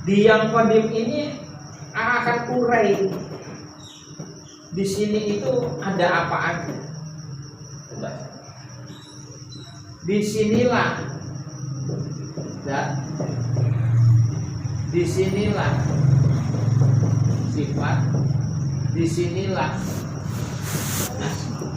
Di yang qadim ini akan urai. Di sini itu ada apa aja. Coba. Disinilah dan disinilah sifat, disinilah asma.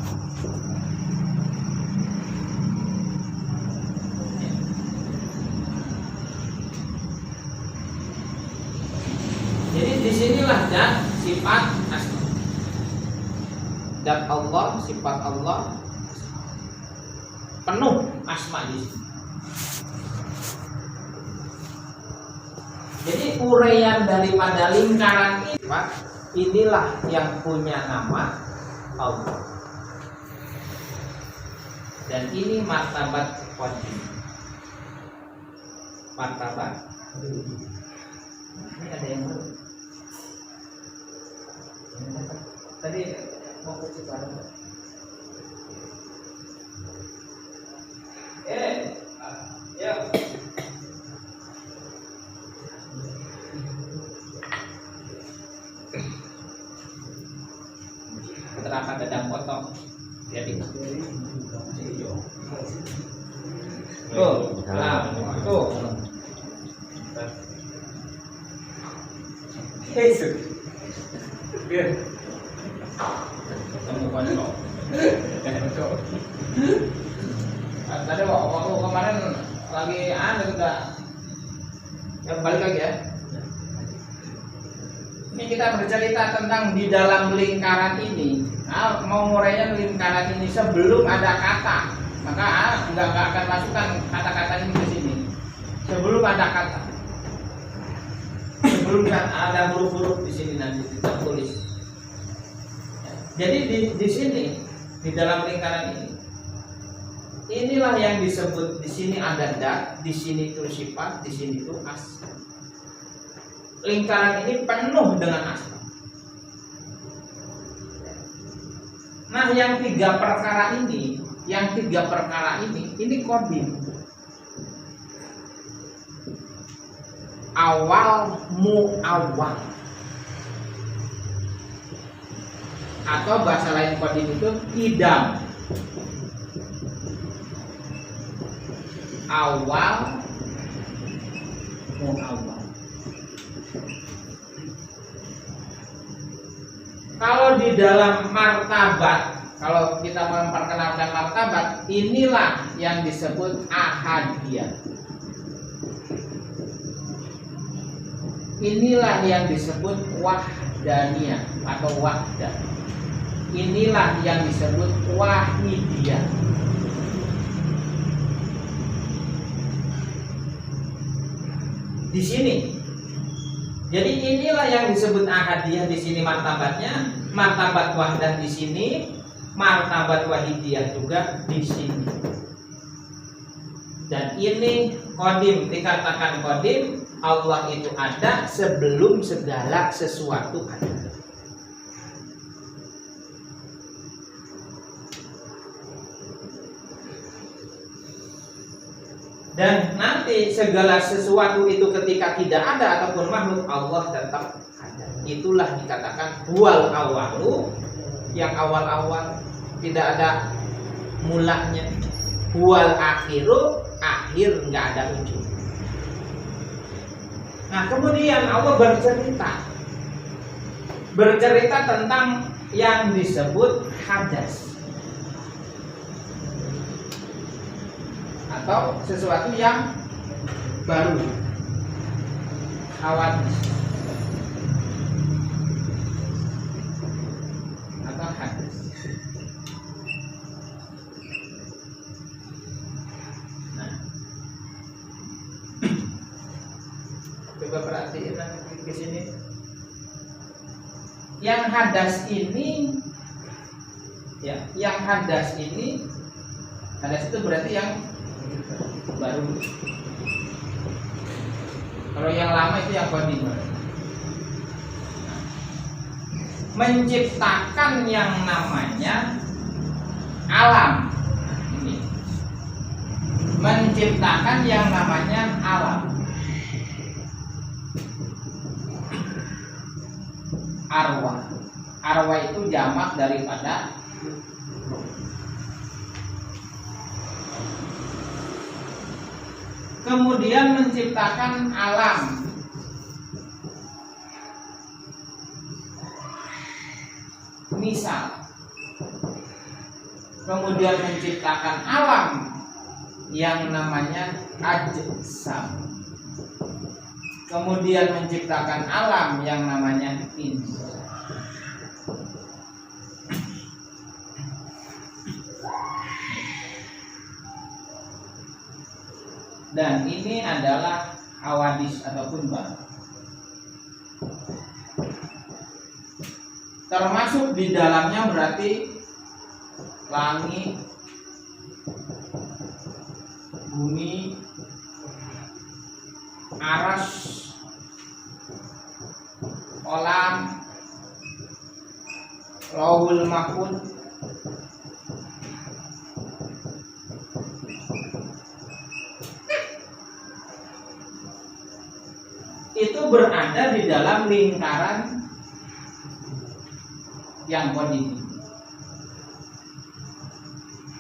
Jadi disinilah dan sifat asma. Dan Allah, sifat Allah penuh asma di sini. Jadi uraian daripada lingkaran ini, inilah yang punya nama Allah. Dan ini martabat qadim. Martabat. Ini ada yang baru. Tadi mau ke bareng. Ya. Terangkat dadang potong. Jadi. Tuh, tuh. Yesus. Biar. Kamu konyol. Tadi waktu kemarin lagi udah ya balik lagi ya. Ini kita bercerita tentang di dalam lingkaran ini. Mau ngurainya lingkaran ini sebelum ada kata, maka nggak akan masukkan kata-kata ini ke sini. Sebelum ada kata, sebelum ada huruf-huruf di sini nanti kita tulis. Jadi di sini di dalam lingkaran ini, inilah yang disebut di sini ada dat, di sini itu sifat, di sini itu asma. Lingkaran ini penuh dengan asma. Nah, yang tiga perkara ini qadim. Awal muawwal. Atau bahasa lain qadim itu qidam. Awal muawwal. Kalau di dalam martabat, kalau kita memperkenalkan martabat, inilah yang disebut ahadiyah. Inilah yang disebut wahdaniyah atau wahdah. Inilah yang disebut wahidiyah. Di sini. Jadi inilah yang disebut ahadiyah di sini martabatnya, martabat wahdah di sini, martabat wahidiyah juga di sini. Dan ini qadim, dikatakan qadim, Allah itu ada sebelum segala sesuatu ada. Dan nanti segala sesuatu itu ketika tidak ada ataupun makhluk, Allah tetap ada. Itulah dikatakan huwal awalu, yang awal-awal tidak ada mulanya. Huwal akhiru, akhir nggak ada ujung. Nah, kemudian Allah bercerita tentang yang disebut hadas. Atau sesuatu yang baru, hawadis atau hadis. Nah, coba perhatiin di sini. Yang hadas ini, ya, yang hadas ini, hadas itu berarti yang baru. Kalau yang lama itu yang qadim. Menciptakan yang namanya alam. Ini. Menciptakan yang namanya alam. arwah. Arwah itu jamak daripada ruh. Kemudian menciptakan alam. Misal, kemudian menciptakan alam yang namanya ajsam. Kemudian menciptakan alam yang namanya insan. Dan ini adalah hawadis ataupun barang. Termasuk di dalamnya berarti langit, bumi, aras, kolam, lauhul mahfuz, itu berada di dalam lingkaran yang qadim.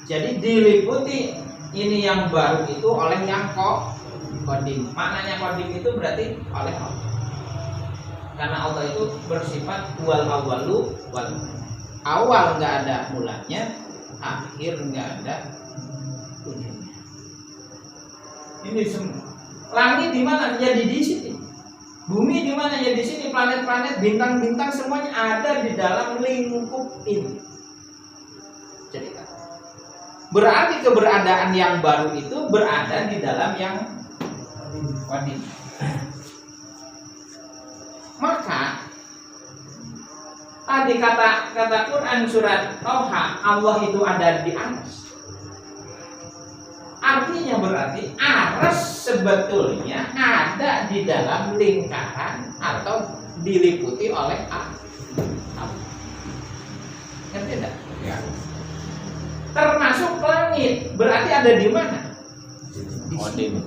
Jadi diliputi ini yang baru itu oleh yang qadim. Maknanya qadim itu berarti oleh Allah. Karena Allah itu bersifat wal awalu wal awal, nggak ada mulanya, akhir nggak ada ujungnya. Ini semua. Langit di mana? Jadi di sini. Bumi di mana? Ya di sini. Planet-planet, bintang-bintang semuanya ada di dalam lingkup ini. Jadi berarti keberadaan yang baru itu berada di dalam yang qadim. Maka tadi kata Quran surat Toha, Allah itu ada di atas. Artinya berarti aras sebetulnya ada di dalam lingkaran atau diliputi oleh Allah. Ngerti tidak? Ya. Termasuk langit berarti ada di mana? Di sini.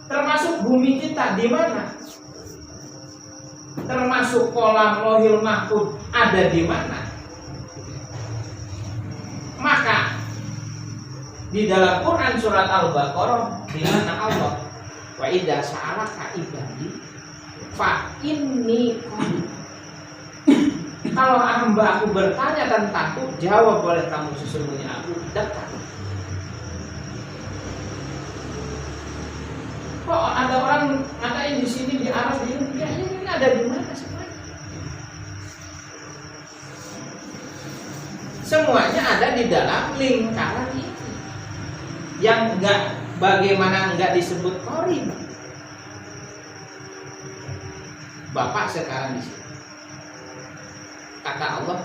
Termasuk bumi kita di mana? Termasuk kolam lauhul mahfuz ada di mana? Maka di dalam Quran surat Al-Baqarah di mana Allah wa idza sa'alaka ibadi fa inni qarib. Kalau hamba aku bertanya tentangku, jawab oleh kamu, sesungguhnya aku dekat. Kok ada orang ngatain di sini di arah di ini? Ya, ini ada di mana semuanya? Semuanya ada di dalam lingkaran ini. Yang enggak, bagaimana enggak disebut qarib? Bapak sekarang di sini. Kata Allah,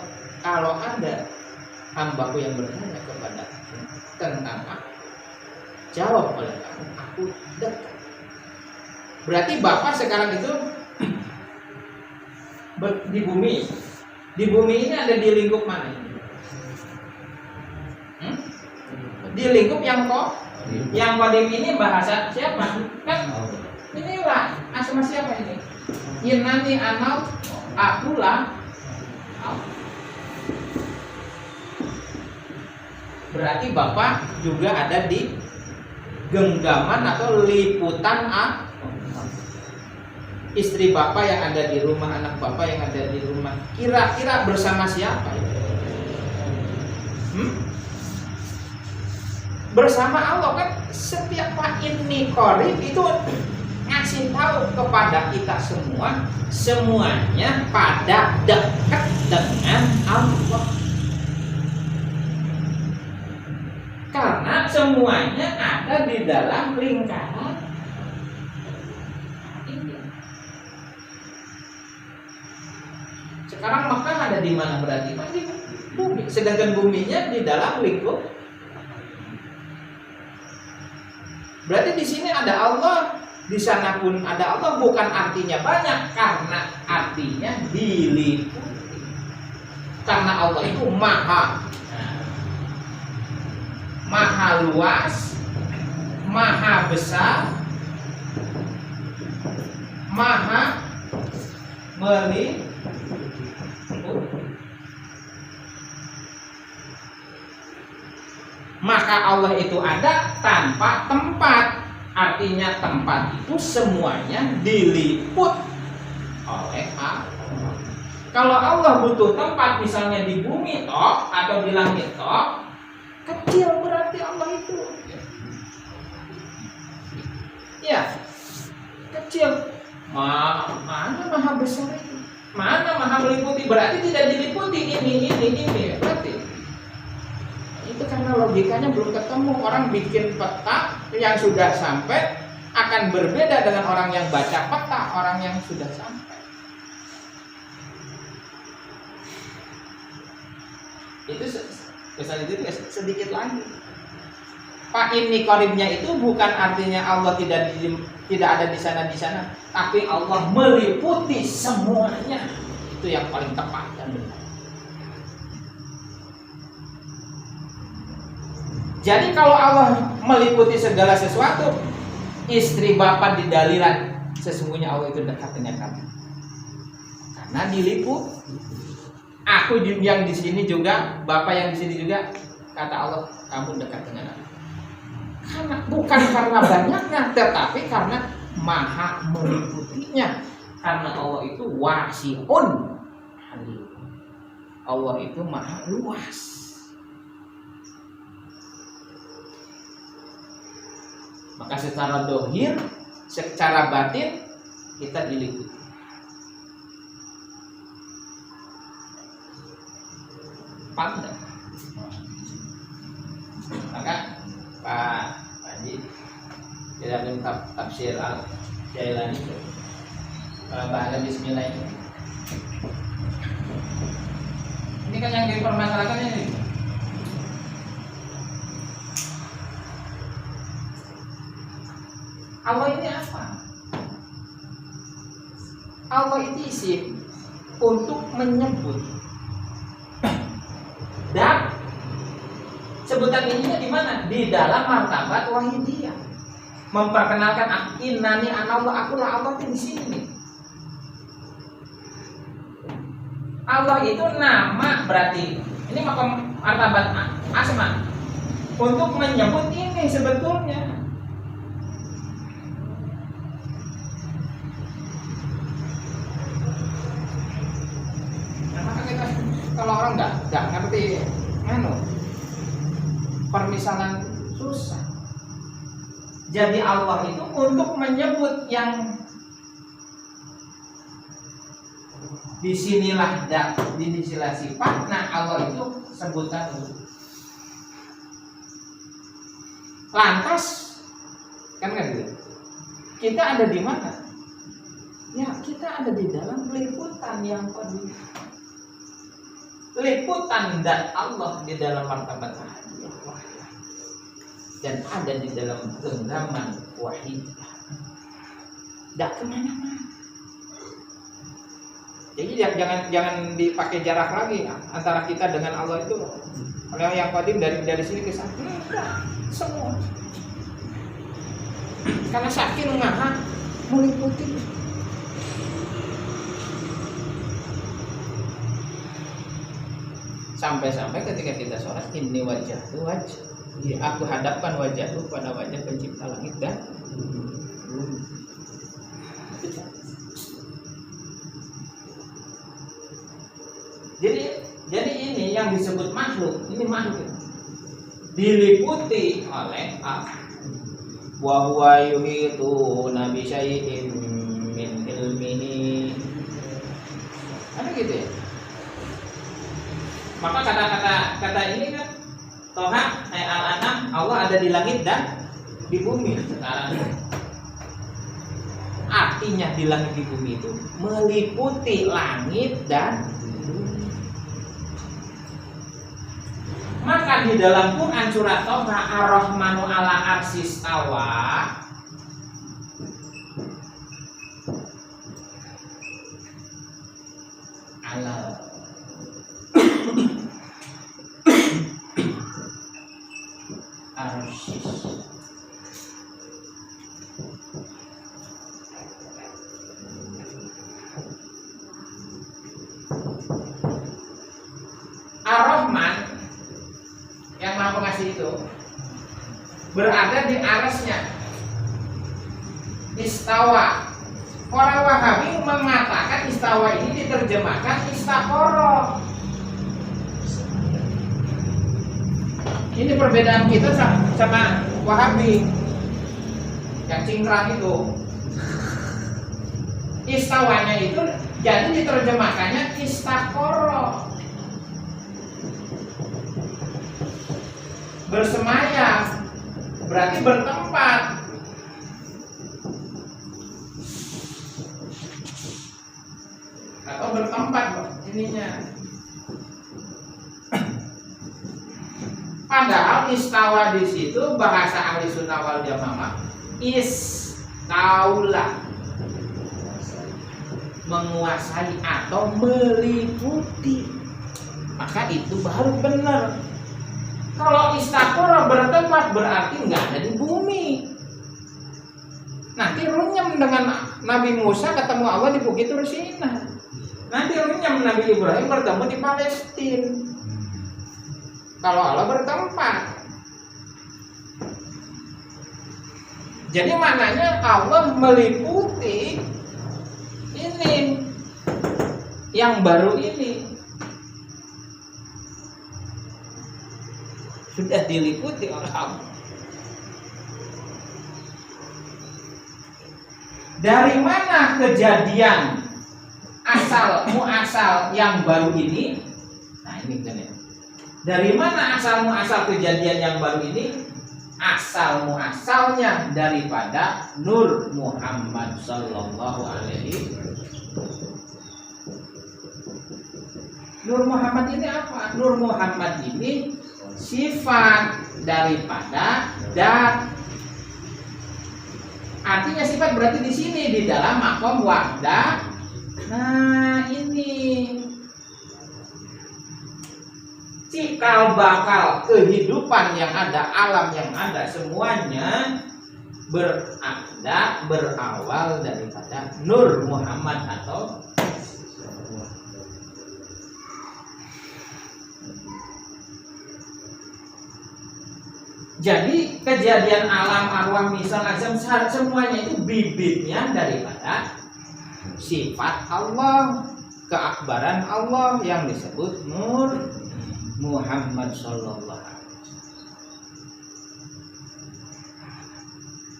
kalau ada hambaku yang bertanya kepada aku tentang aku, jawab oleh kamu, aku dekat. Berarti Bapak sekarang itu di bumi. Di bumi ini ada di lingkup mana? Di lingkup yang qadim ini bahasa siapa? Kan inilah asma siapa ini? Nanti anal akulah. Berarti Bapak juga ada di genggaman atau liputan istri Bapak yang ada di rumah, anak Bapak yang ada di rumah. Kira-kira bersama siapa? Bersama Allah kan. Setiap Pak ini qarib itu ngasih tahu kepada kita semua, semuanya pada dekat dengan Allah. Karena semuanya ada di dalam lingkaran ini. Sekarang Makkah ada di mana berarti? Di bumi. Sedangkan buminya di dalam lingkup. Berarti di sini ada Allah, di sana pun ada Allah. Bukan artinya banyak, karena artinya diliputi. Karena Allah itu maha luas, maha besar, maha meliputi. Maka Allah itu ada tanpa tempat. Artinya tempat itu semuanya diliput oleh Allah. Kalau Allah butuh tempat misalnya di bumi toh atau di langit toh, kecil berarti Allah itu. Ya, kecil. Mana maha besar itu? Mana maha meliputi? Berarti tidak diliputi ini berarti. Itu karena logikanya belum ketemu. Orang bikin peta yang sudah sampai akan berbeda dengan orang yang baca peta, orang yang sudah sampai. Itu sedikit lagi. Pak, ini koribnya itu bukan artinya Allah tidak ada di sana, tapi Allah meliputi semuanya. Itu yang paling tepat dan benar. Jadi kalau Allah meliputi segala sesuatu, istri bapak di dalilan, sesungguhnya Allah itu dekat dengan kamu. Karena diliput. Aku yang di sini juga, bapak yang di sini juga, kata Allah, kamu dekat dengan aku. Karena bukan karena banyaknya, tetapi karena maha meliputinya. Karena Allah itu wasi'un alim. Allah itu maha luas. Maka secara dohir, secara batin kita diliputi. Pandang. Maka Pak Haji tidak minta tafsir Al-Jailani bahasa Bismillah ini. Ini kan yang dipermasalahkan ini. Allah ini apa? Allah itu isim untuk menyebut. Dan sebutan ininya di mana? Di dalam martabat wahidiyah. Memperkenalkan innani anallah, akulah Allah itu di sini. Allah itu nama berarti. Ini martabat asma. Untuk menyebut ini sebetulnya. Nah, maka kita kalau orang nggak ngerti permisalan susah. Jadi Allah itu untuk menyebut yang disinilah disinilah sifat. Nah, Allah itu sebutan itu. Lantas kan gitu. Kita ada di mana? Ya, kita ada di dalam liputan yang penuh. Liputan dan Allah di dalam martabat wahid dan ada di dalam genggaman wahid. Tidak kemana-mana. Jadi jangan dipakai jarak lagi antara kita dengan Allah itu. Kalau yang qadim dari sini ke sana, semua. Karena saking maha meliputi. Sampai-sampai ketika kita sholat, ini wajahku wajah. Aku hadapkan wajahku pada wajah pencipta langit dan bumi. Jadi ini yang disebut makhluk, ini makhluk diliputi oleh Allah. Wa huwa yuhitu nabi syai'in min ilmihi. Ada gitu ya? Maka kata ini kan Toha Al-An'am, Allah ada di langit dan di bumi sekarang. Artinya di langit di bumi itu meliputi langit dan bumi. Maka di dalam Quran surat Toha Ar-Rahmanu ala arsis tawa, ala arsis. berada di arasnya. Istawa. Orang Wahabi mengatakan istawa ini diterjemahkan istaqoroh. Ini perbedaan kita sama Wahabi yang cingkrang itu. Istawanya itu jadi diterjemahkannya istaqoroh, bersemayam, berarti bertempat. Atau bertempat ininya. Padahal istawa di situ bahasa ahli sunnah wal jamaah istaula, menguasai atau meliputi. Maka itu baru benar. Kalau istaqoroh bertempat berarti nggak ada di bumi. Nanti runyam dengan Nabi Musa ketemu Allah di Bukit Tursina. Nanti runyam Nabi Ibrahim bertemu di Palestina. Kalau Allah bertempat. Jadi maknanya Allah meliputi ini yang baru ini. Sudah diliputi oleh Allah. Dari mana kejadian muasal yang baru ini? Nah ini kan ya. Dari mana asal kejadian yang baru ini? Asal muasalnya daripada Nur Muhammad Sallallahu Alaihi Wasallam. Nur Muhammad ini apa? Nur Muhammad ini sifat daripada dat. Artinya sifat berarti di sini di dalam makom wahdah. Nah ini cikal bakal kehidupan yang ada, alam yang ada, semuanya berawal daripada Nur Muhammad atau jadi kejadian alam, arwah, misal, azam, semuanya itu bibitnya daripada sifat Allah, keakbaran Allah yang disebut Nur Muhammad Sallallahu Alaihi Wasallam,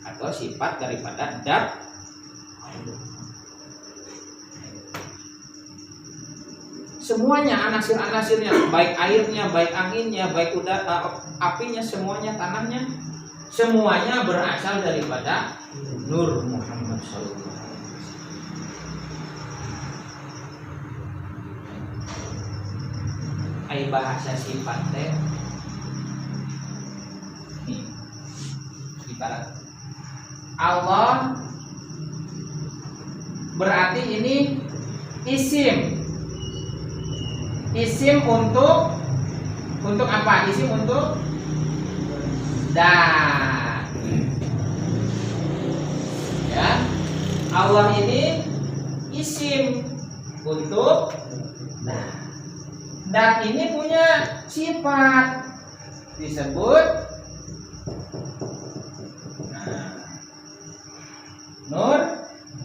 atau sifat daripada dat. Semuanya anasir-anasirnya, baik airnya, baik anginnya, baik udara, apinya, semuanya, tanahnya, semuanya berasal daripada Nur Muhammad Sallallahu Alaihi Wasallam. Ai bahasa sifat teh ibarat Allah berarti ini isim. Isim untuk apa? Isim untuk dat. Ya. Allah ini isim untuk dat. Dat ini punya sifat disebut Nur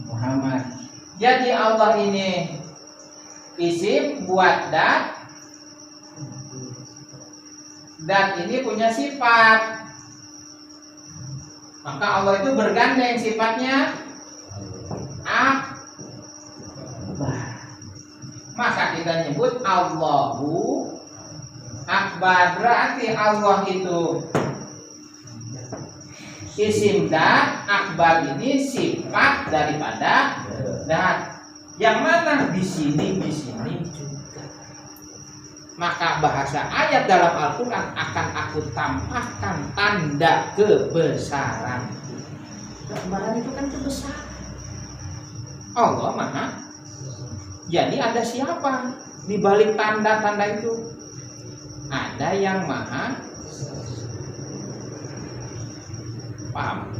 Muhammad. Jadi Allah ini isim buat dat. Dat ini punya sifat. Maka Allah itu bergandeng sifatnya akbar. Maka kita nyebut Allahu Akbar. Berarti Allah itu isim dat, akbar ini sifat daripada dat. Yang mana di sini juga. Maka bahasa ayat dalam Al-Quran akan aku tampakkan tanda kebesaran. Kebesaran itu kan kebesaran. Allah Maha. Jadi ada siapa di balik tanda-tanda itu? Ada yang Maha. Paham?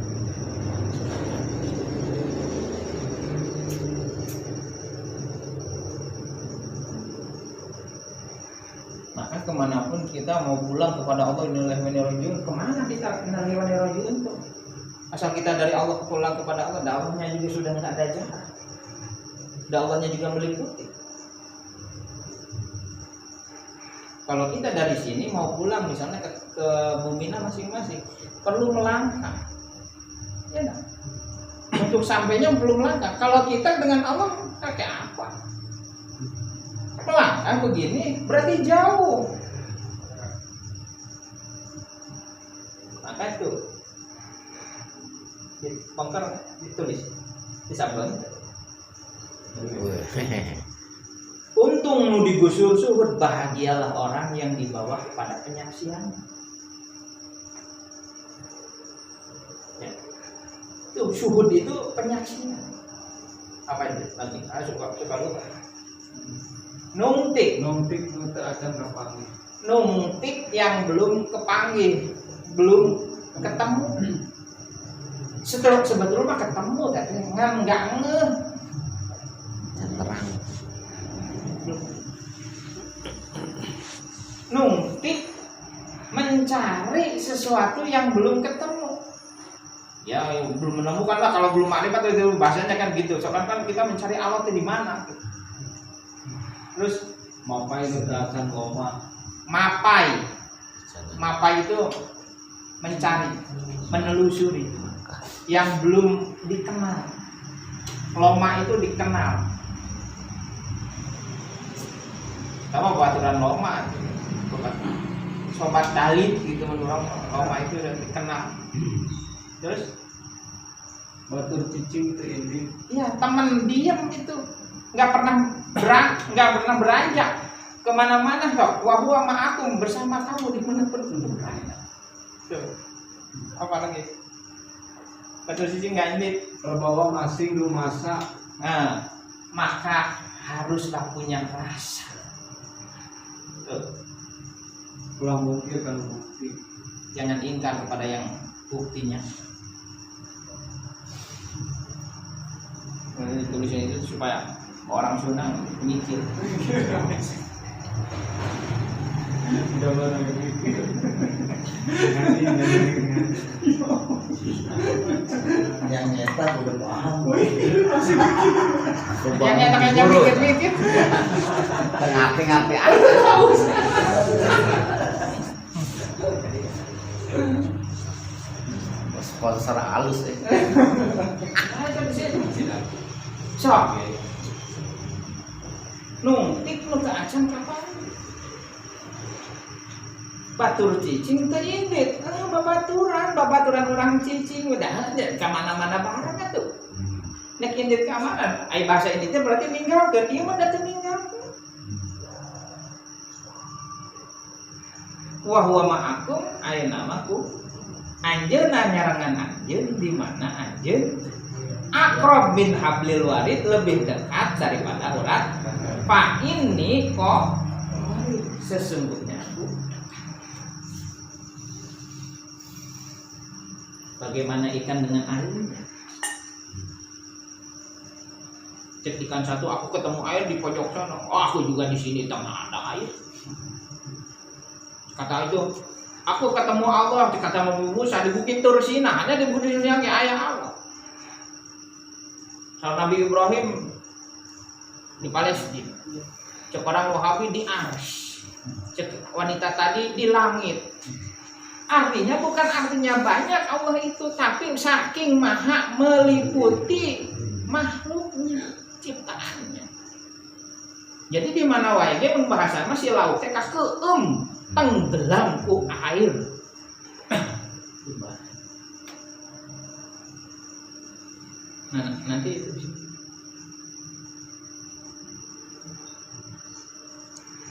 Maka kemanapun kita mau pulang kepada Allah, innalillahi wa inna ilaihi raji'un. Kemana kita innalillahi wa inna ilaihi raji'un tuh? Asal kita dari Allah pulang kepada Allah, dakwahnya juga sudah nggak ada jarak. Dakwahnya juga meliputi. Kalau kita dari sini mau pulang misalnya ke bumina masing-masing, perlu melangkah. Ya nah? Untuk sampainya belum langkah. Kalau kita dengan Allah kayak apa? Melangkah begini berarti jauh. Maka itu di bongkar ditulis di sablon. Untung nu digusur suhud, bahagialah orang yang dibawa kepada penyaksian. Ya. Itu suhud itu penyaksian. Apa itu? Nanti suka lupa. Nungtik itu akan kepanggil. Nungtik yang belum kepanggil, belum ketemu. Sebetulnya mah ketemu katanya, nggak ngeh. Terang. Nungtik mencari sesuatu yang belum ketemu. Ya belum menemukan lah, kalau belum makrifat itu bahasanya kan gitu. Soalnya kan kita mencari Allah itu di mana. Terus Mapai itu akan koma. Mapai itu mencari, menelusuri yang belum dikenal. Loma itu dikenal. Sama baturan loma, sobat dalit gitu menurut loma itu udah dikenal. Terus Batur cicing itu ini. iya, teman diam itu, nggak pernah beranjak kemana-mana kok. Wahwa ma'akum, bersama kamu di mana pun berada. Tuh, apa lagi? Batur cicing nggak ini. Terbawa masing lu masak. Nah, maka haruslah punya rasa. Tuh. Pulang mungkin kan bukti. Jangan ingkar kepada yang buktinya. Tulisnya itu supaya orang Sunda mikir. Udah barang mikir. Yang nyetak udah paham. Yang nyetak aja mikir-mikir. Ngapi-ngapi aja. Sponsor halus ya. So, nungtik nu keacan kapan? Batur cicing teh indit, babaturan orang cicing udah ke mana-mana barang atuh. Nek indit ka mana? Ai bahasa inditnya berarti ninggalkeun, ieu mah da teu ninggalkeun. Wa huwa ma'akum ayeuna mah anjeunna nyarangan anjeun di mana anjeun aqrab min hablil warid, lebih dekat daripada urat. Fa ini kok sesungguhnya aku. Bagaimana ikan dengan airnya? Cek ikan satu, aku ketemu air di pojok sana. Oh, aku juga di sini tengah ada air. Kata itu, aku ketemu Allah, kata Nabi Musa di Bukit Tursina, ada di Bukit Tursina kayak ayah Allah. Sama Nabi Ibrahim di Palestina, cek orang Wahabi di Arsy, cek wanita tadi di langit. Artinya bukan artinya banyak Allah itu, tapi saking maha meliputi makhluknya, ciptaannya. Jadi di mana wae ge pembahasan masih laut teh kakeum tenggelam ku air. Nah, nanti itu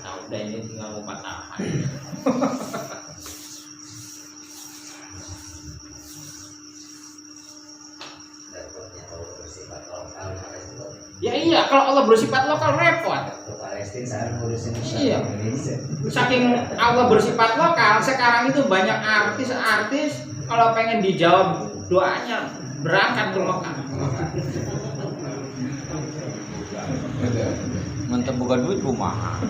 nah, udah ini tinggal mau patahan. Ya iya, kalau Allah bersifat lokal repot. Palestina saya ngurusin Iya. Saking Allah bersifat lokal, sekarang itu banyak artis-artis kalau pengen dijawab doanya berangkat ke lokal. mantap bukan duit kumaha.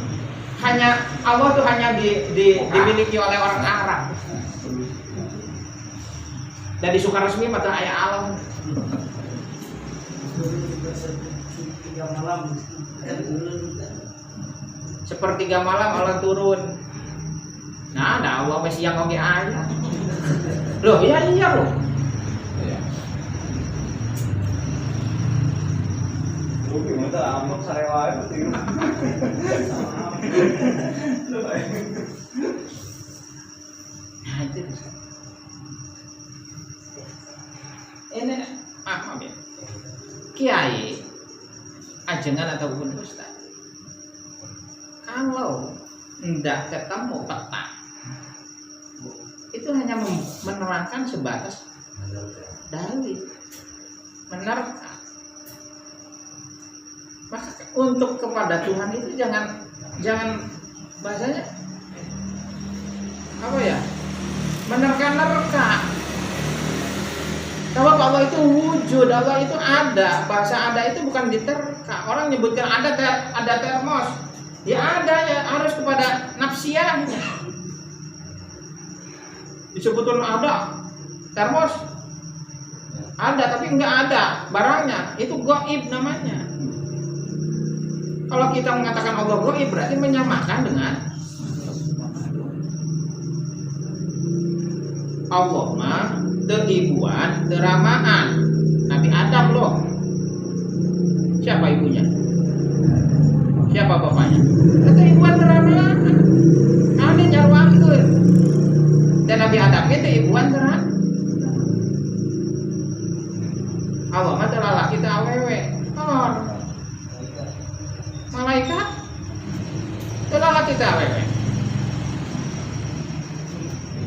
hanya Allah tuh hanya dimiliki oleh orang Arab. Dan di Sukaresmi mata ayat Allah. Sepertiga malam Allah turun. Nah, ada Allah masih yang oke aja. Loh, iya loh. Gimana amat sarewa itu. Nah, itu bisa. Ini maaf ya. Kiai ajengan ataupun ustaz. Kalau tidak ketemu peta, itu hanya menerangkan sebatas dalil, menerka. Maka untuk kepada Tuhan itu jangan bahasanya apa ya, menerka-nerka. Kalau Allah itu wujud, Allah itu ada. Bahasa ada itu bukan diterka. Orang nyebutkan ada termos, ya ada, ya harus kepada nafsiahnya. Disebutkan ada termos, ada tapi enggak ada barangnya, itu gaib namanya. Kalau kita mengatakan Allah gaib berarti menyamakan dengan Allah mah teribuan, teramaan. Nabi Adam loh. Siapa ibunya? Siapa bapaknya? Teribuan, teramaan. Ada nyarwakeun. Dan Nabi Adam itu ibuan teramaan. Allah mah teu lalaki teu awewe. Oh. Malaikat teu lalaki teu awewe.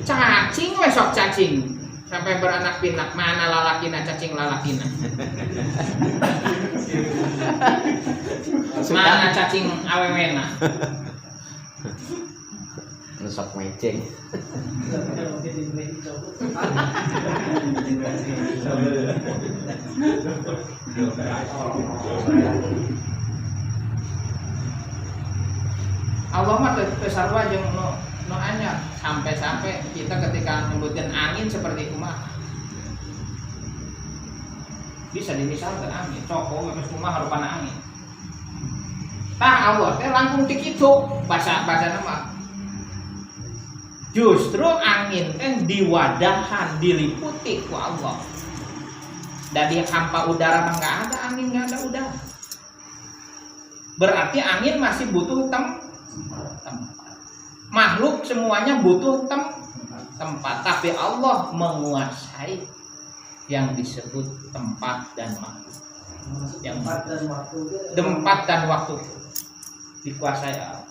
Cacing we sok cacing sampai beranak pinak, mana lalakina cacing lalakina. Mana cacing awewena. Nusok meceng. Allah mah teu sarua jeung no anyar. Sampai kita ketika menyebutkan angin seperti kumaha, bisa dimisalkan angin coko geus kumaha rupana angin. Tah Allah teh langkung ti kitu bahasa nama. Justru angin teh diwadahan, diliputi ku Allah. Dari hampa udara mah enggak ada angin, enggak ada udara. Berarti angin masih butuh tempat. Makhluk semuanya butuh tempat, tapi Allah menguasai yang disebut tempat dan makhluk. Yang tempat dan waktu dikuasai Allah.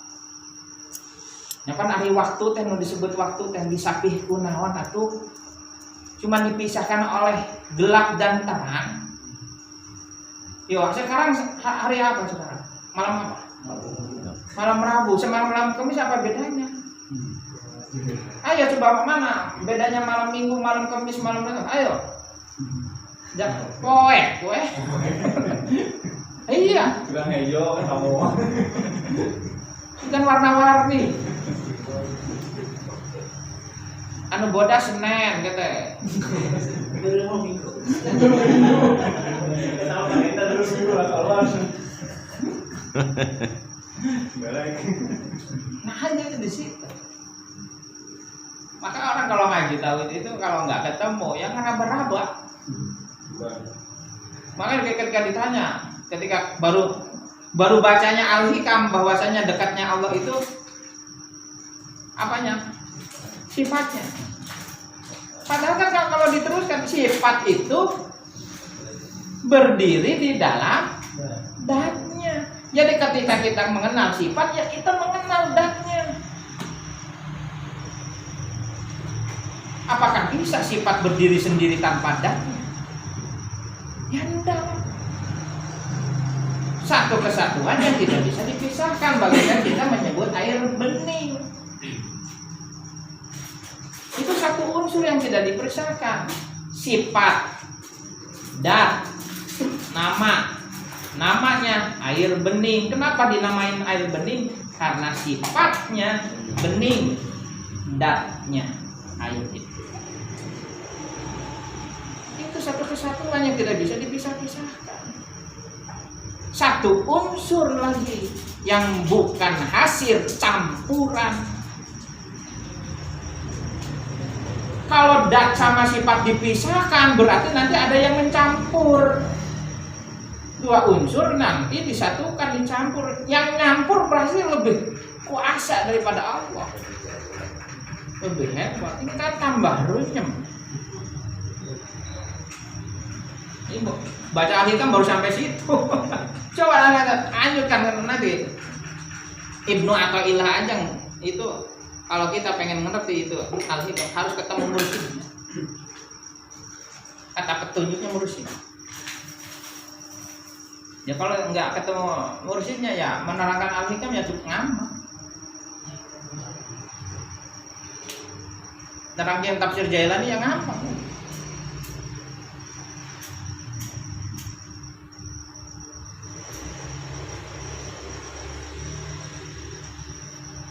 Nyapan ari waktu teh nu disebut waktu teh disapih kunaon atuh? Cuma dipisahkan oleh gelap dan terang. Yo, sekarang hari apa sekarang? Malam apa? Malam Rabu, semalam malam Kamis apa bedanya? Ayo coba mana bedanya malam Minggu, malam Kamis, malam Rabu? Ayo. Poe. Iya. Bilang hejo kamu. Kan warna-warni. Anu boda Senin gitu. Nah hanya itu di situ. Maka orang kalau ngaji tauhid itu kalau nggak ketemu ya ngeraba-raba. Makanya ketika ditanya, ketika baru bacanya Al-Hikam bahwasanya dekatnya Allah itu apanya? Sifatnya. Padahal kan kalau diteruskan sifat itu berdiri di dalam datnya. Jadi ketika kita mengenal sifat ya kita mengenal datnya. Apakah bisa sifat berdiri sendiri tanpa datnya? Ya enggak. Satu kesatuan yang tidak bisa dipisahkan. Bagaimana kita menyebut air bening? Itu satu unsur yang tidak dipisahkan. Sifat, dat, nama. Namanya air bening. Kenapa dinamain air bening? karena sifatnya bening, datnya air itu. Itu satu kesatuan yang tidak bisa dipisah-pisahkan. Satu unsur lagi yang bukan hasil campuran. Kalau dat sama sifat dipisahkan berarti nanti ada yang mencampur. Dua unsur nanti disatukan, dicampur. Yang nyampur pasti lebih kuasa daripada Allah. Lebih hebat. Ini kan tambah runyem. Ini baca Al-Hikam baru sampai situ. Coba lanjutkan nanti. Ibnu Athaillah aja itu kalau kita pengen mengerti itu Al-Hikam harus ketemu mursyidnya. Kata petunjuknya mursyid. Ya kalau nggak ketemu mursyidnya ya menerangkan Al-Hikam ya cukup ngamak. Nerangkan tafsir Jailani yang ngamak.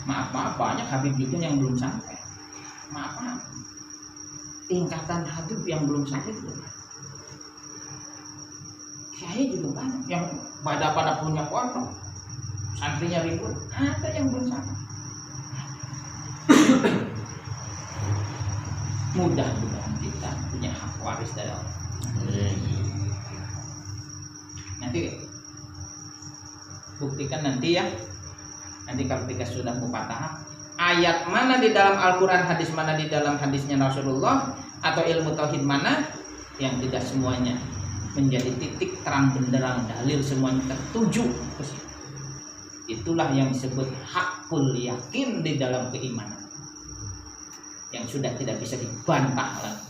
Maaf banyak Habib juga yang belum sampai. Maaf tingkatan Habib yang belum sampai itu. Kiai juga banyak yang pada punya pondok, santrinya ribut, ada yang belum sampai. Mudah-mudahan kita punya hak waris dari Allah. Nanti buktikan nanti ya. Nanti kalau kita sudah mufatahah, ayat mana di dalam Al-Quran, hadis mana di dalam hadisnya Rasulullah, atau ilmu tauhid mana yang tidak semuanya menjadi titik terang benderang dalil semuanya tertuju. Itulah yang disebut hakul yakin di dalam keimanan yang sudah tidak bisa dibantah lagi.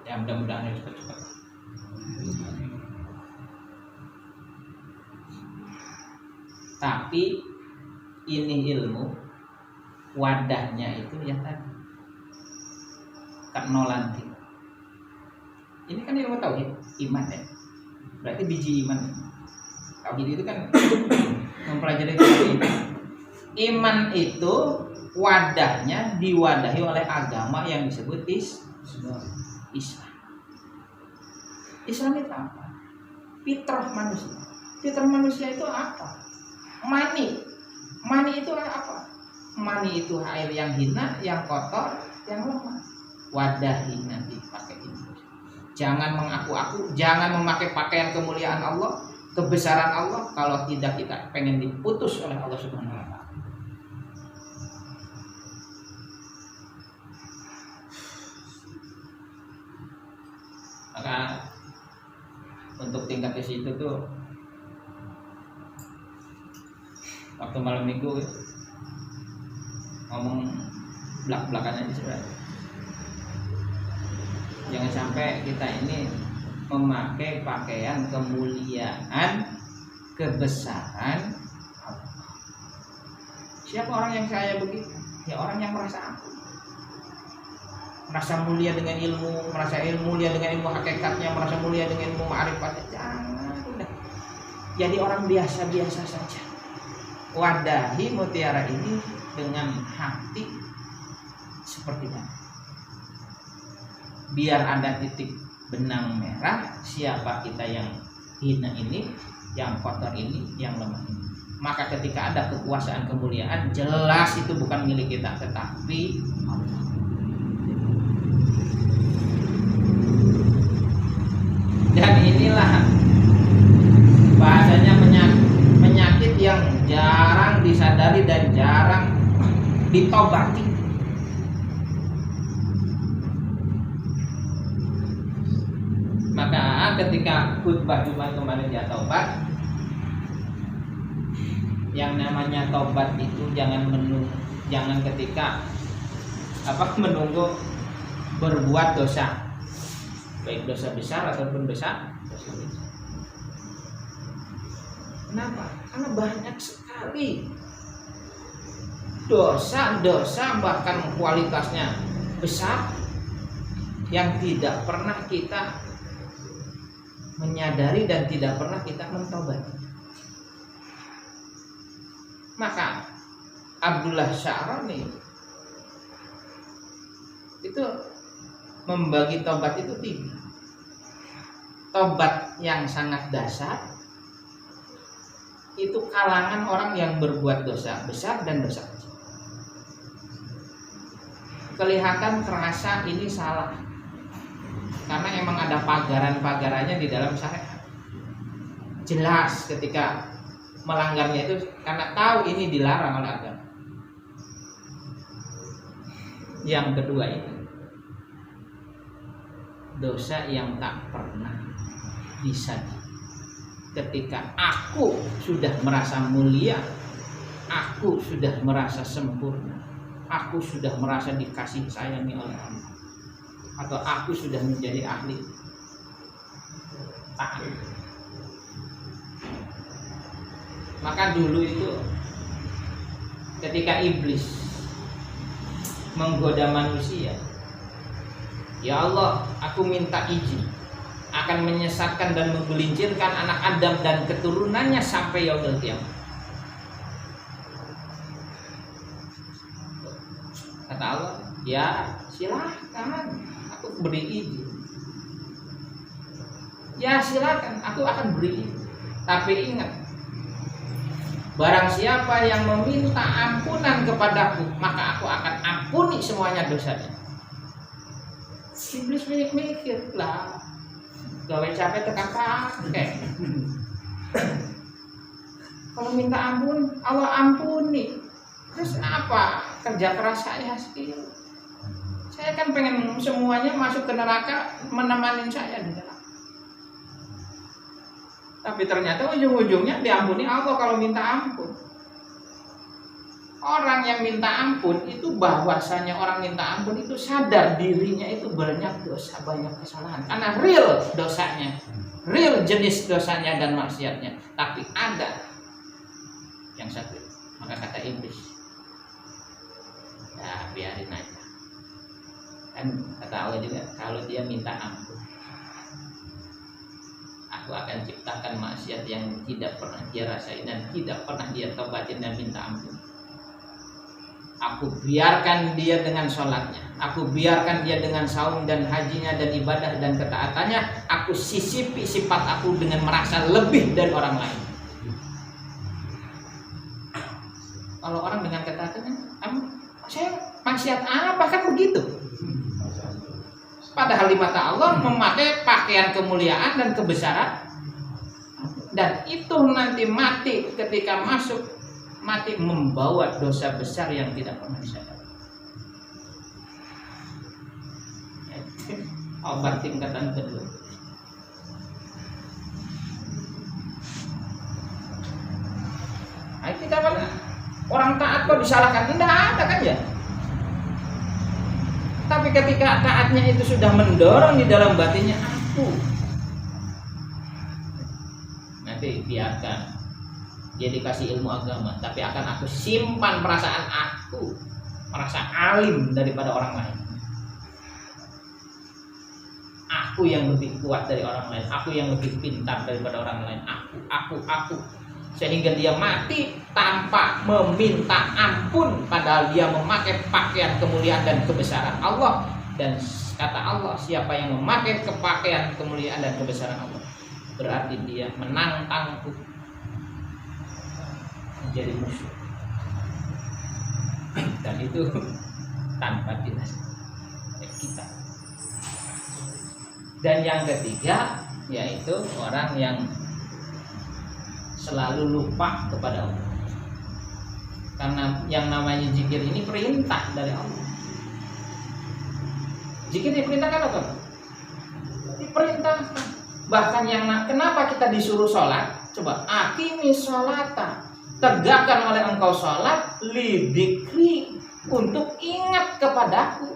Ya mudah-mudahan cepat-cepat. Tapi ini ilmu wadahnya itu yang tadi karnolanti. Ini kan ilmu tauhid, iman ya. Berarti biji iman. Tauhid itu kan mempelajari tauhid. Iman itu wadahnya diwadahi oleh agama yang disebut Islam. Islam itu apa? Fitrah manusia. Fitrah manusia itu apa? Mani itu apa? Mani itu air yang hina, yang kotor, yang lemah. Wadahi nanti pakai ini. Jangan mengaku-aku, jangan memakai pakaian kemuliaan Allah, kebesaran Allah kalau tidak kita pengen diputus oleh Allah Subhanahu wa taala. Maka untuk tingkat ke situ tuh waktu malam minggu ngomong belak-belakan aja sebenarnya. Jangan sampai kita ini memakai pakaian kemuliaan, kebesaran Allah. Siapa orang yang saya begitu? Ya orang yang merasa aku. Merasa mulia dengan ilmu, merasa mulia dengan ilmu hakikatnya, merasa mulia dengan ilmu ma'rifatnya. Jangan, udah. Jadi orang biasa-biasa saja. Wadahi mutiara ini dengan hati seperti tadi. Biar ada titik benang merah siapa kita yang hina ini, yang kotor ini, yang lemah ini. Maka ketika ada kekuasaan kemuliaan, jelas itu bukan milik kita, tetapi Allah. Dan inilah bahasanya penyakit yang jarang disadari dan jarang ditobati. Maka ketika khutbah Jumat kemarin dia tobat, yang namanya tobat itu jangan ketika menunggu berbuat dosa, baik dosa besar ataupun dosa kecil. Kenapa? Karena banyak sekali dosa bahkan kualitasnya besar, yang tidak pernah kita menyadari dan tidak pernah kita mentobati. Maka Abdullah Sya'rani itu membagi tobat itu 3. Tobat yang sangat dasar itu kalangan orang yang berbuat dosa besar dan dosa kecil. Kelihatan terasa ini salah karena emang ada pagaran-pagarannya di dalam syariat. Jelas ketika melanggarnya itu karena tahu ini dilarang oleh agama. Yang kedua itu dosa yang tak pernah disadari. Ketika aku sudah merasa mulia, aku sudah merasa sempurna, aku sudah merasa dikasih sayangi oleh Allah, atau aku sudah menjadi ahli taat. Maka dulu itu ketika iblis menggoda manusia, ya Allah, aku minta izin akan menyesatkan dan menggelincirkan anak Adam dan keturunannya sampai yaumil qiyamah. Kata Allah, ya silahkan, aku beri izin. Ya silakan, aku akan beri izin. Tapi ingat, barang siapa yang meminta ampunan kepadaku, maka aku akan ampuni semuanya dosanya. Iblis mikir lah, gawe capek tekan pakai. Kalau minta ampun, Allah ampuni. Terus apa kerja keras saya sih? Saya kan pengen semuanya masuk ke neraka, menemani saya di neraka. Tapi ternyata ujung-ujungnya diampuni Allah kalau minta ampun. Orang yang minta ampun itu bahwasanya orang minta ampun itu sadar dirinya itu banyak dosa, banyak kesalahan. Karena real dosanya, real jenis dosanya dan maksiatnya. Tapi ada yang satu. Maka kata iblis, ya biarin aja. Kan kata Allah juga, kalau dia minta ampun, aku akan ciptakan maksiat yang tidak pernah dia rasain dan tidak pernah dia tobatin dan minta ampun. Aku biarkan dia dengan sholatnya, aku biarkan dia dengan saum dan hajinya dan ibadah dan ketaatannya. Aku sisipi sifat aku dengan merasa lebih dari orang lain. Kalau orang dengan ketaatannya, saya maksiat apa, kan begitu. Padahal di mata Allah memakai pakaian kemuliaan dan kebesaran, dan itu nanti mati ketika masuk mati membawa dosa besar yang tidak pernah disadari. Obat tingkatan kedua. Nah, kita mana orang taat kok disalahkan? Tidak ada kan ya? Tapi ketika taatnya itu sudah mendorong di dalam batinnya, aku nanti biarkan dia dikasih ilmu agama, tapi akan aku simpan perasaan aku merasa alim daripada orang lain. Aku yang lebih kuat dari orang lain, aku yang lebih pintar daripada orang lain. Aku. Sehingga dia mati tanpa meminta ampun, padahal dia memakai pakaian kemuliaan dan kebesaran Allah. Dan kata Allah, siapa yang memakai pakaian kemuliaan dan kebesaran Allah, berarti dia menantangku menjadi musuh. Dan itu tanpa dinas kita. Dan yang ketiga yaitu orang yang selalu lupa kepada Allah. Karena yang namanya zikir ini perintah dari Allah. Zikir diperintahkan apa? Diperintahkan. Bahkan yang kenapa kita disuruh sholat? Coba, aqimis sholata, tegakkan oleh engkau sholat, lidzikri, untuk ingat kepadaku.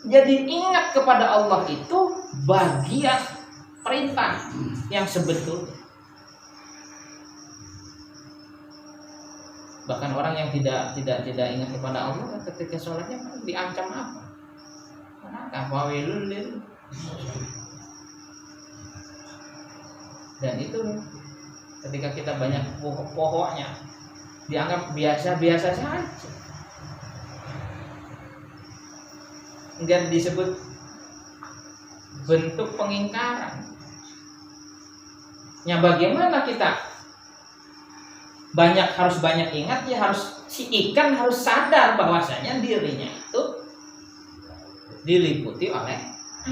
Jadi ingat kepada Allah itu bagian perintah yang sebetulnya. Bahkan orang yang tidak ingat kepada Allah ketika sholatnya diancam apa? neraka. Fawilul lil. Dan itu ketika kita banyak pokoknya dianggap biasa-biasa saja. Enggak disebut bentuk pengingkaran. Ya bagaimana kita harus banyak ingat, ya harus si ikan harus sadar bahwasanya dirinya itu diliputi oleh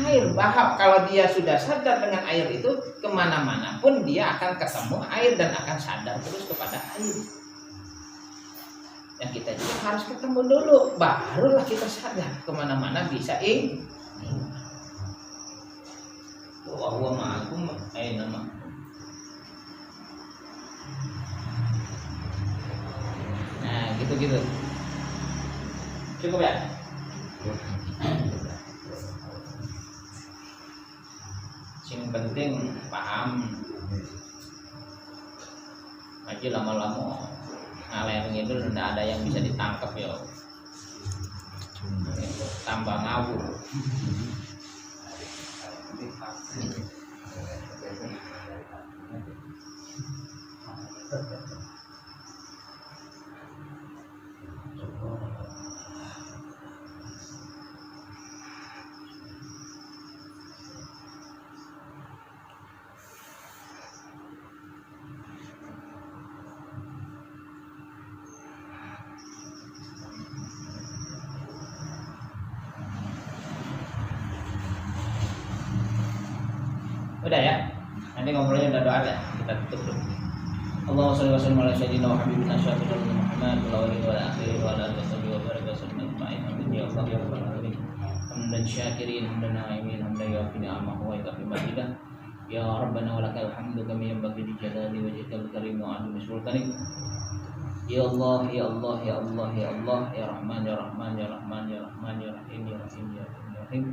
air. Bahwa kalau dia sudah sadar dengan air itu, kemana-mana pun dia akan ketemu air dan akan sadar terus kepada air. Yang kita juga harus ketemu dulu, barulah kita sadar kemana-mana bisa Wa ma'akum aina ma. Nah, gitu-gitu. Cukup ya? Yang penting paham. Aja lama-lama ngaleng itu tidak ada yang bisa ditangkap ya. Tambah ngawur. Udah ya, nanti ngobrolnya udah doa ya, kita tutup dulu. Allahumma shalli wa sallim ala sayyidina wa habibina syafi'ina Muhammad wa alihi wa sahbihi wa ala alihi wa barik wa sallam ajma'in. Amin ya Allah ya rabbal alamin. Hamdan syakirin, hamdan na'imin, hamdan yu'affi ni'amahu wa yukafi majidah. Ya Rabbana wa lakal hamdu kama yanbaghi li jalali wajhikal karim wa 'azimi sultanik. Ya Allah, ya Allah, ya Allah, ya Allah, ya Rahman, ya Rahman, ya Rahman, ya Rahman, ya Rahim, ya Rahim, ya Rahim, ya Rahim.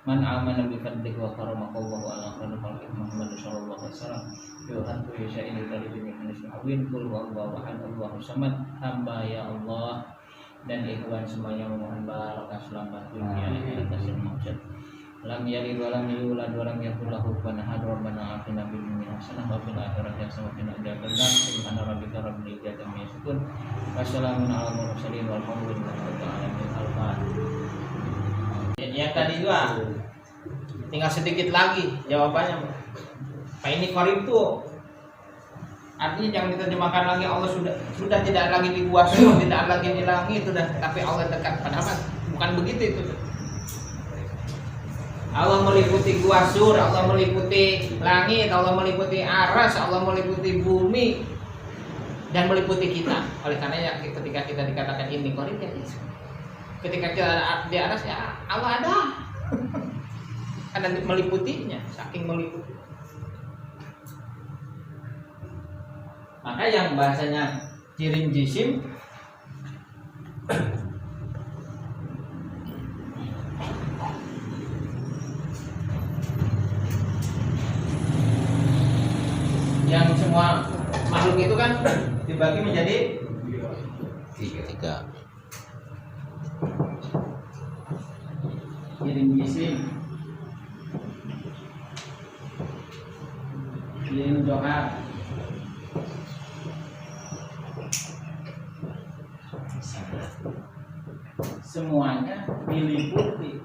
Man amana bi fadlik wa karamaka Allahu ala khairil khalqi Muhammad sallallahu alaihi wasallam. Yuhan tu yasha'in dari demi manusia awin qul huwallahu ahad Allahu samad. Hamba ya Allah dan ikhwan semuanya memohon barakah selamat dunia akhirat dan maut. Lam yalid wa lam yulad wa lam yakul lahu kufuwan ahad. Rabbana atina fid dunya hasanah wa fil akhirati hasanah wa qina adzabannar. Subhana rabbika rabbil izzati amma yasifun. Wassalamun ala mursalin walhamdulillahi rabbil alamin. Al-Fatihah. Yang tadi juga tinggal sedikit lagi jawabannya. Pak ini qarib tuh artinya jangan diterjemahkan lagi Allah sudah tidak lagi di gua surga, tidak lagi di langit sudah, tapi Allah dekat. Padahal bukan begitu itu. Allah meliputi gua sur, Allah meliputi langit, Allah meliputi aras, Allah meliputi bumi dan meliputi kita. Oleh karena ya ketika kita dikatakan ini qarib ya ketika kita di atas ya Allah ada. Karena meliputinya, saking meliputi. Maka yang bahasanya jirim jisim yang semua makhluk itu kan dibagi menjadi tiga. Jirim jisim, jirim johar, semuanya diliputi.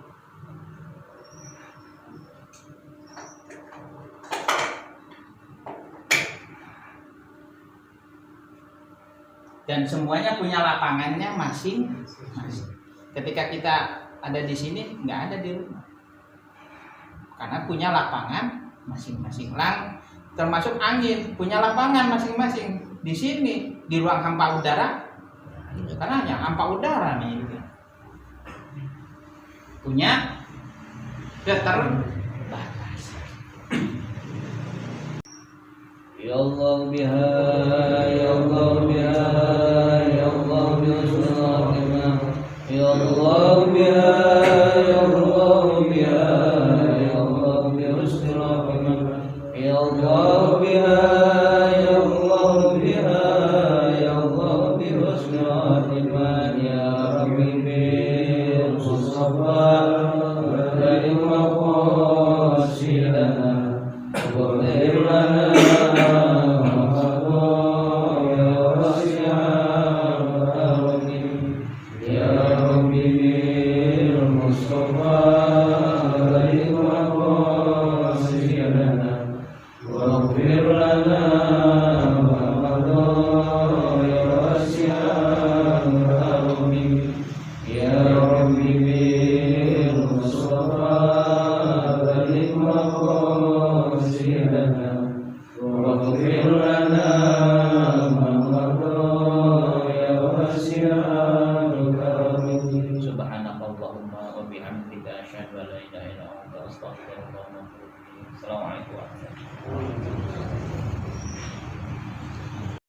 Dan semuanya punya lapangannya masing-masing. Ketika kita ada di sini, nggak ada di rumah, karena punya lapangan masing-masing. Termasuk angin punya lapangan masing-masing. Di sini di ruang hampa udara, karena hanya hampa udara nih, punya keterbatasan. Ya Allah biha, ya Allah biha, ya Allah biha, ya Allah biha, ya Allah biha, ya Allah biha, ya Allah biha, ya Allah biha, ya Allah biha, ya Rabbi bi Mustafa. bihamdika asyhadu an la ilaha illa anta astaghfiruka wa atubu ilaik. Assalamualaikum warahmatullahi wabarakatuh.